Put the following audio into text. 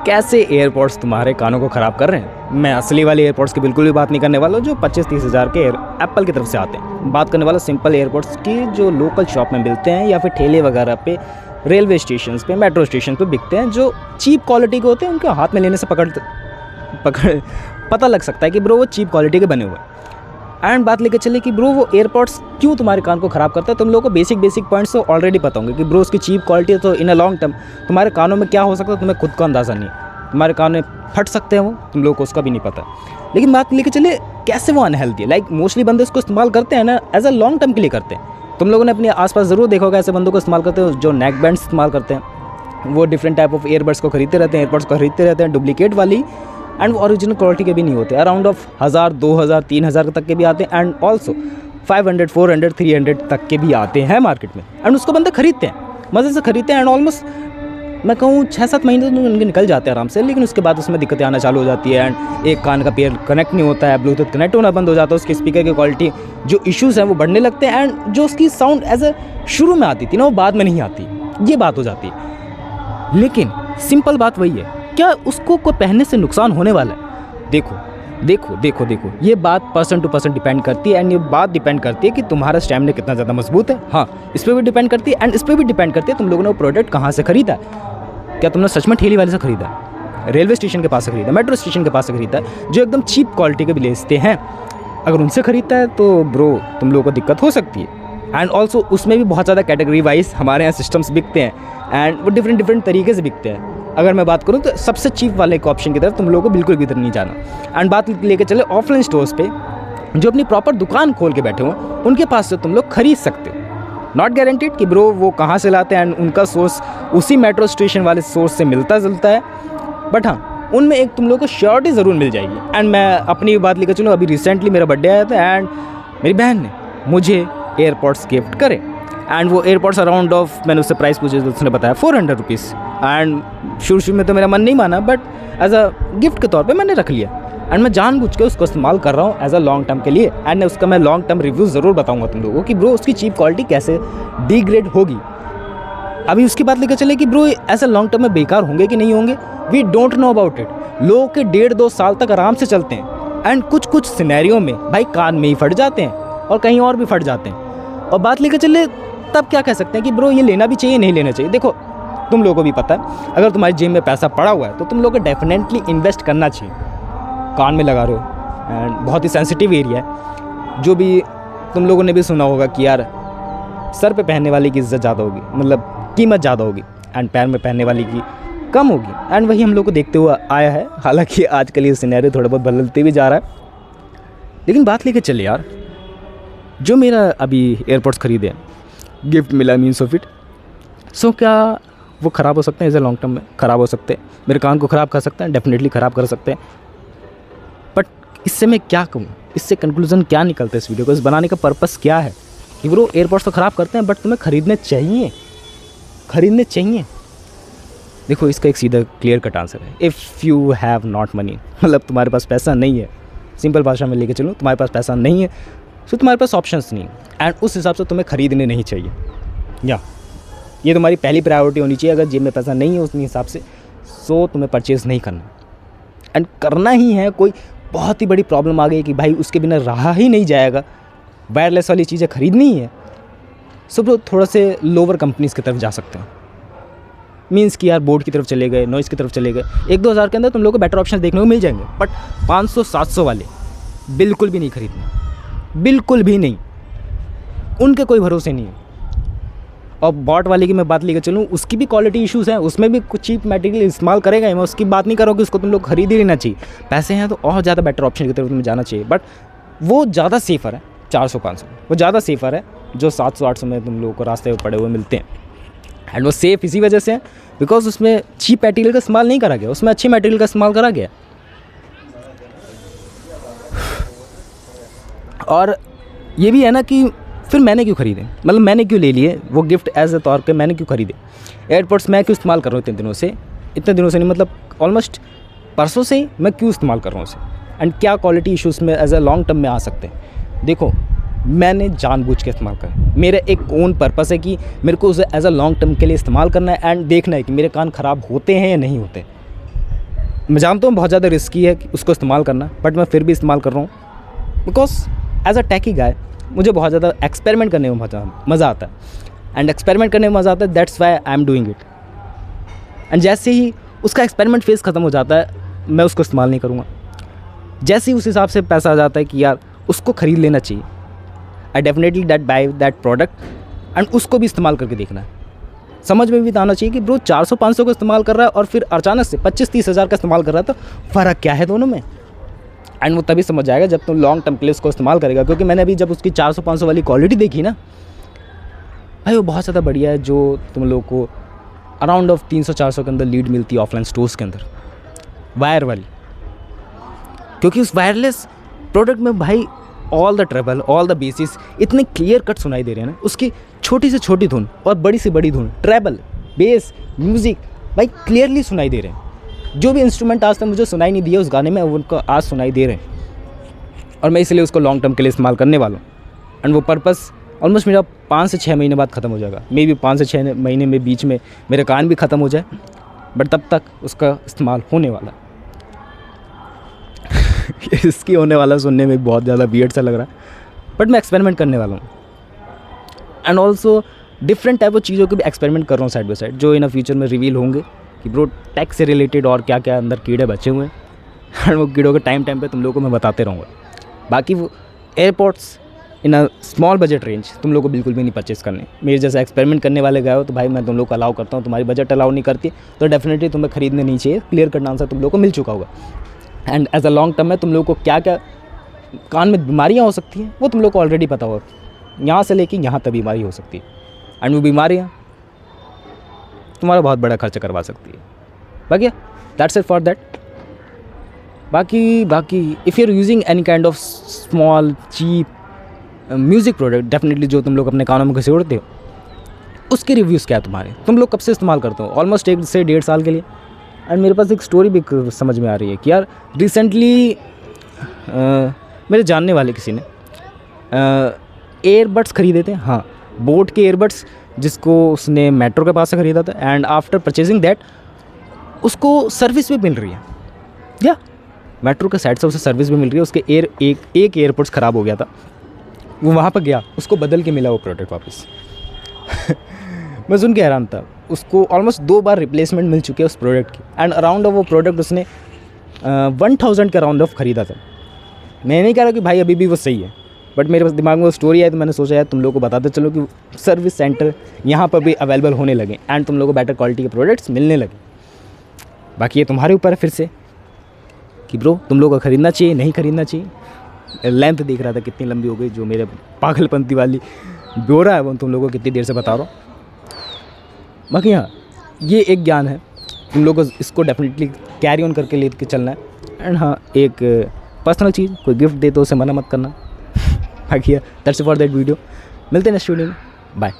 कैसे एयरपोर्ट्स तुम्हारे कानों को ख़राब कर रहे हैं। मैं असली वाले एयरपोर्ट्स की बिल्कुल भी बात नहीं करने वाला जो 25-30 हज़ार के एप्पल की तरफ से आते हैं। बात करने वाला सिंपल एयरपोर्ट्स की जो लोकल शॉप में मिलते हैं या फिर ठेले वगैरह पे, रेलवे स्टेशन पे, मेट्रो स्टेशन पे बिकते हैं, जो चीप क्वालिटी के होते हैं। उनके हाथ में लेने से पकड़ पता लग सकता है कि ब्रो वो चीप क्वालिटी के बने हुए हैं। एंड बात लेकर चले कि ब्रो वो एयरपोर्ट्स क्यों तुम्हारे कान को ख़राब करता है। तुम लोगों को बेसिक पॉइंट्स तो ऑलरेडी पता होंगे कि ब्रो उसकी चीप क्वालिटी है, तो इन अ लॉन्ग टर्म तुम्हारे कानों में क्या हो सकता है तुम्हें खुद को अंदाज़ा नहीं। तुम्हारे कान में फट सकते हैं वो, तुम लोगों को उसका भी नहीं पता। लेकिन बात लेकर चले कैसे वो अनहेल्दी है। लाइक मोस्टली बंदे उसको इस्तेमाल करते हैं ना एज अ लॉन्ग टर्म के लिए करते हैं। तुम लोगों ने अपने आसपास ज़रूर देखा होगा ऐसे बंदों को इस्तेमाल करते हैं जो नेक बैंड्स इस्तेमाल करते हैं। वो डिफरेंट टाइप ऑफ ईयरबड्स को खरीदते रहते हैं, एयरपोर्ट्स को खरीदते रहते हैं डुप्लीकेट वाली, एंड वो ओरिजिनल क्वालिटी के भी नहीं होते। अराउंड ऑफ 1000, 2000, 3000 तक के भी आते हैं, एंड ऑल्सो 500, 400, 300 तक के भी आते हैं मार्केट में। एंड उसको बंदे खरीदते हैं, मज़े से खरीदते हैं। एंड ऑलमोस्ट मैं कहूँ 6-7 महीने तो उनके निकल जाते हैं आराम से। लेकिन उसके बाद उसमें दिक्कतें आना चालू हो जाती है। एंड एक कान का पेयर कनेक्ट नहीं होता है, ब्लूटूथ कनेक्ट होना बंद हो जाता है, उसके स्पीकर की क्वालिटी जो इश्यूज़ हैं वो बढ़ने लगते हैं। एंड जो उसकी साउंड एज अ शुरू में आती थी ना वो बाद में नहीं आती, ये बात हो जाती है। लेकिन सिंपल बात वही है, क्या उसको कोई पहनने से नुकसान होने वाला है? देखो, ये बात पर्सन टू पर्सन डिपेंड करती है। एंड ये बात डिपेंड करती है कि तुम्हारा स्टैमिना कितना ज़्यादा मजबूत है। हाँ, इस पर भी डिपेंड करती है। एंड इस पर भी डिपेंड करती है तुम लोगों ने वो प्रोडक्ट कहाँ से खरीदा है। क्या तुमने सच में ठेली वाले से खरीदा है, रेलवे स्टेशन के पास से खरीदा है, मेट्रो स्टेशन के पास से खरीदा है, जो एकदम चीप क्वालिटी के भी बेचते हैं? अगर उनसे खरीदता है तो ब्रो तुम लोगों को दिक्कत हो सकती है। एंड ऑल्सो उसमें भी बहुत ज़्यादा कैटेगरी वाइज हमारे यहाँ सिस्टम्स बिकते हैं, एंड वो डिफरेंट तरीके से बिकते हैं। अगर मैं बात करूँ तो सबसे चीप वाले एक ऑप्शन की तरफ तुम लोगों को बिल्कुल भी इधर नहीं जाना। एंड बात लेके चले ऑफलाइन स्टोर्स पे, जो अपनी प्रॉपर दुकान खोल के बैठे हों, उनके पास से तुम लोग खरीद सकते हो। नॉट गारंटीड कि ब्रो वो कहाँ से लाते हैं, एंड उनका सोर्स उसी मेट्रो स्टेशन वाले सोर्स से मिलता जुलता है, बट हाँ उनमें एक तुम लोग को श्योरिटी ज़रूर मिल जाएगी। एंड मैं अपनी बात लेकर चलूँ, अभी रिसेंटली मेरा बर्थडे आया था एंड मेरी बहन ने मुझे एयरपोर्ट्स गिफ्ट करे। एंड वो एयरपोर्ट्स अराउंड ऑफ, मैंने उससे प्राइस पूछे तो उसने बताया 400 रुपीज़। एंड शुरू में तो मेरा मन नहीं माना, बट एज अ गिफ्ट के तौर पे मैंने रख लिया। एंड मैं जानबूझ के उसको इस्तेमाल कर रहा हूँ एज अ लॉन्ग टर्म के लिए। एंड उसका मैं लॉन्ग टर्म रिव्यू ज़रूर बताऊँगा तुम लोगों को कि ब्रो उसकी चीप क्वालिटी कैसे डिग्रेड होगी। अभी उसकी बात लेकर चले कि ब्रो ऐसे लॉन्ग टर्म में बेकार होंगे कि नहीं होंगे, we don't know about it. लोगों के 1.5-2 साल तक आराम से चलते हैं। एंड कुछ सिनेरियो में भाई कान में ही फट जाते हैं और कहीं और भी फट जाते हैं। और बात लेकर चले तब क्या कह सकते हैं कि ब्रो ये लेना भी चाहिए नहीं लेना चाहिए। देखो तुम लोगों को भी पता है, अगर तुम्हारी जेब में पैसा पड़ा हुआ है तो तुम लोगों को डेफिनेटली इन्वेस्ट करना चाहिए। कान में लगा रहे हो एंड बहुत ही सेंसिटिव एरिया है। जो भी तुम लोगों ने भी सुना होगा कि यार सर पे पहनने वाले की इज़्ज़त ज़्यादा होगी, मतलब कीमत ज़्यादा होगी, एंड पैर में पहनने वाली की कम होगी। एंड वही हम लोग को देखते हुए आया है। हालांकि आजकल ये सिनेरियो थोड़ा बहुत बदलते भी जा रहा है। लेकिन बात लेके चले यार, जो मेरा अभी एयरपोर्ट्स खरीदे, गिफ्ट मिला मीन्स ऑफ इट, सो क्या वो ख़राब हो सकते हैं? एज ए लॉन्ग टर्म में ख़राब हो सकते हैं, मेरे कान को ख़राब कर सकते हैं, डेफिनेटली ख़राब कर सकते हैं। बट इससे मैं क्या कहूँ, इससे कंक्लूजन क्या निकलता है इस वीडियो को, इस बनाने का पर्पस क्या है कि ब्रो एयरपोर्ट्स तो ख़राब करते हैं बट तुम्हें खरीदने चाहिए। देखो इसका एक सीधा क्लियर कट आंसर है, if you have not money, मतलब तुम्हारे पास पैसा नहीं है। सिंपल भाषा में लेके चलो, तुम्हारे पास पैसा नहीं है तो तुम्हारे पास ऑप्शंस नहीं है, एंड उस हिसाब से तुम्हें खरीदने नहीं चाहिए। या ये तुम्हारी पहली प्रायोरिटी होनी चाहिए। अगर जेब में पैसा नहीं है उस हिसाब से, सो तुम्हें परचेज़ नहीं करना। एंड करना ही है, कोई बहुत ही बड़ी प्रॉब्लम आ गई कि भाई उसके बिना रहा ही नहीं जाएगा, वायरलेस वाली चीज़ें खरीदनी ही है, सब लोग थोड़ा से लोअर कंपनीज़ की तरफ जा सकते हैं। मीन्स कि यार बोट की तरफ चले गए, नॉइज़ की तरफ चले गए, 1-2 हज़ार के अंदर तुम लोगों को बेटर ऑप्शन देखने को मिल जाएंगे। बट 500-700 वाले बिल्कुल भी नहीं खरीदने, बिल्कुल भी नहीं, उनके कोई भरोसे नहीं है। और बॉट वाले की मैं बात लेकर चलूँ, उसकी भी क्वालिटी इश्यूज़ हैं, उसमें भी कुछ चीप मटेरियल इस्तेमाल करेगा। मैं उसकी बात नहीं कर रहा हूँ कि उसको तुम लोग खरीद ही लेना चाहिए। पैसे हैं तो और ज़्यादा बेटर ऑप्शन की तरफ तुम्हें जाना चाहिए, बट वो ज़्यादा सेफ़र है। 400-500 वो ज़्यादा सेफ़र है जो 700-800 में तुम लोगों को रास्ते में पड़े हुए मिलते हैं। एंड वो सेफ़ इसी वजह से है बिकॉज उसमें चीप मटेरियल का इस्तेमाल नहीं करा गया, उसमें अच्छी मटेरियल का इस्तेमाल करा गया। और ये भी है ना कि फिर मैंने क्यों ख़रीदे, मतलब मैंने क्यों ले लिए वो गिफ्ट एज ए तौर पे, मैंने क्यों ख़रीदे एयरपोर्ट्स? मैं क्यों इस्तेमाल कर रहा हूँ इतने दिनों से नहीं, मतलब ऑलमोस्ट परसों से ही मैं क्यों इस्तेमाल कर रहा हूँ उसे, एंड क्या क्वालिटी इश्यूज़ में एज ए लॉन्ग टर्म में आ सकते हैं। देखो मैंने जानबूझ के इस्तेमाल करा, मेरा एक ओन पर्पस है कि मेरे को उसे एज अ लॉन्ग टर्म के लिए इस्तेमाल करना है एंड देखना है कि मेरे कान ख़राब होते हैं या नहीं होते। मैं जानता हूँ बहुत ज़्यादा रिस्की है उसको इस्तेमाल करना, बट मैं फिर भी इस्तेमाल कर रहा हूँ बिकॉज एज अ टेकी गाय मुझे बहुत ज़्यादा एक्सपेरिमेंट करने में मज़ा आता है, एंड एक्सपेरिमेंट करने में मज़ा आता है, that's why I am doing it. And जैसे ही उसका एक्सपेरिमेंट फेज़ ख़त्म हो जाता है, मैं उसको इस्तेमाल नहीं करूँगा। जैसे ही उस हिसाब से पैसा आ जाता है कि यार उसको ख़रीद लेना चाहिए, I definitely that by that product and उसको भी इस्तेमाल करके देखना है। समझ में भी आना चाहिए कि ब्रो 400-500 को इस्तेमाल कर रहा है और फिर अचानक से 25-30 हज़ार का इस्तेमाल कर रहा है, तो फ़र्क क्या है दोनों में। एंड वो तभी समझ जाएगा जब तुम लॉन्ग टर्म के लिए उसको इस्तेमाल करेगा। क्योंकि मैंने अभी जब उसकी 400-500 वाली क्वालिटी देखी ना भाई, वो बहुत ज़्यादा बढ़िया है, जो तुम लोग को अराउंड ऑफ 300-400 के अंदर लीड मिलती है ऑफलाइन स्टोर्स के अंदर, वायर वाली। क्योंकि उस वायरलेस प्रोडक्ट में भाई all the treble, all the basses इतने क्लियर कट सुनाई दे रहे हैं ना, उसकी छोटी से छोटी धुन और बड़ी से बड़ी धुन, ट्रेबल, बेस, म्यूज़िक भाई क्लियरली सुनाई दे रहे हैं। जो भी इंस्ट्रूमेंट आज तक मुझे सुनाई नहीं दिया उस गाने में, उनको आज सुनाई दे रहे हैं, और मैं इसलिए उसको लॉन्ग टर्म के लिए इस्तेमाल करने वाला हूँ। एंड वो पर्पस ऑलमोस्ट मेरा 5 से 6 महीने बाद ख़त्म हो जाएगा। मे बी 5 से 6 महीने में बीच में मेरे कान भी ख़त्म हो जाए, बट तब तक उसका इस्तेमाल होने वाला। इसकी होने वाला सुनने में बहुत ज़्यादा वियर्ड सा लग रहा है, बट मैं एक्सपेरिमेंट करने वाला हूँ। And also different type of चीज़ों के भी एक्सपेरिमेंट कर रहा हूँ साइड बाई साइड, जो इन फ्यूचर में रिवील होंगे कि ब्रो टेक से रिलेटेड और क्या क्या अंदर कीड़े बचे हुए हैं। एंड वो कीड़ों के टाइम पे तुम लोगों को मैं बताते रहूँगा। बाकी वो airports in a small budget range तुम लोग को बिल्कुल भी नहीं परचेज़ करने। मेरे जैसे एक्सपेरिमेंट करने वाले गए हो तो भाई मैं तुम लोग को अलाउ करता हूँ। तुम्हारी बजट अलाउ नहीं करती तो डेफिनेटली तुम्हें खरीदने नहीं चाहिए। क्लियर कट आंसर तुम लोग को मिल चुका होगा। And as a long term में तुम लोग को क्या क्या कान में बीमारियाँ हो सकती हैं वो तुम लोग को ऑलरेडी पता होगा, यहाँ से लेके यहाँ तक बीमारी हो सकती है। एंड वो बीमारियाँ तुम्हारा बहुत बड़ा खर्च करवा सकती है। बाकी दैट्स इट फॉर दैट। बाकी if you are using any kind of small cheap music product, definitely जो तुम लोग अपने कानों में घसीटते हो, उसके रिव्यूज़ क्या है तुम्हारे, तुम लोग कब से इस्तेमाल करते हो? ऑलमोस्ट 1 से 1.5 साल के लिए। एंड मेरे पास एक स्टोरी भी समझ में आ रही है कि यार रिसेंटली मेरे जानने वाले किसी ने एयरबड्स ख़रीदे थे। हाँ, बोट के एयरबड्स, जिसको उसने मेट्रो के पास से ख़रीदा था। एंड आफ्टर परचेजिंग दैट उसको सर्विस भी मिल रही है, या मेट्रो के साइड से उसे सर्विस भी मिल रही है। उसके एक एयरपोर्ट्स ख़राब हो गया था, वो वहाँ पर गया, उसको बदल के मिला वो प्रोडक्ट वापस। मैं सुन के हैरान था। उसको ऑलमोस्ट 2 बार रिप्लेसमेंट मिल चुकी है उस प्रोडक्ट की। एंड अराउंड ऑफ वो प्रोडक्ट उसने 1000 के अराउंड ऑफ ख़रीदा था। मैं नहीं कह रहा कि भाई अभी भी वो सही है, बट मेरे पास दिमाग में वो स्टोरी आई तो मैंने सोचा यार तुम लोग को बताते चलो कि सर्विस सेंटर यहाँ पर भी अवेलेबल होने लगे एंड तुम लोग को बेटर क्वालिटी के प्रोडक्ट्स मिलने लगे। बाकी ये तुम्हारे ऊपर है फिर से कि ब्रो तुम लोग को ख़रीदना चाहिए नहीं ख़रीदना चाहिए। लेंथ देख रहा था कितनी लंबी हो गई, जो मेरे पागलपंती वाली ब्योरा है वो तुम लोगों को कितनी देर से बता रहा हूँ। बाकी हाँ, ये एक ज्ञान है, तुम लोग को इसको डेफिनेटली कैरी ऑन करके लेके चलना है। एंड हाँ, एक पर्सनल चीज़, कोई गिफ्ट दे तो उसे मना मत करना। बाकी that's it for that video. मिलते हैं नेक्स्ट वीडियो में, बाय।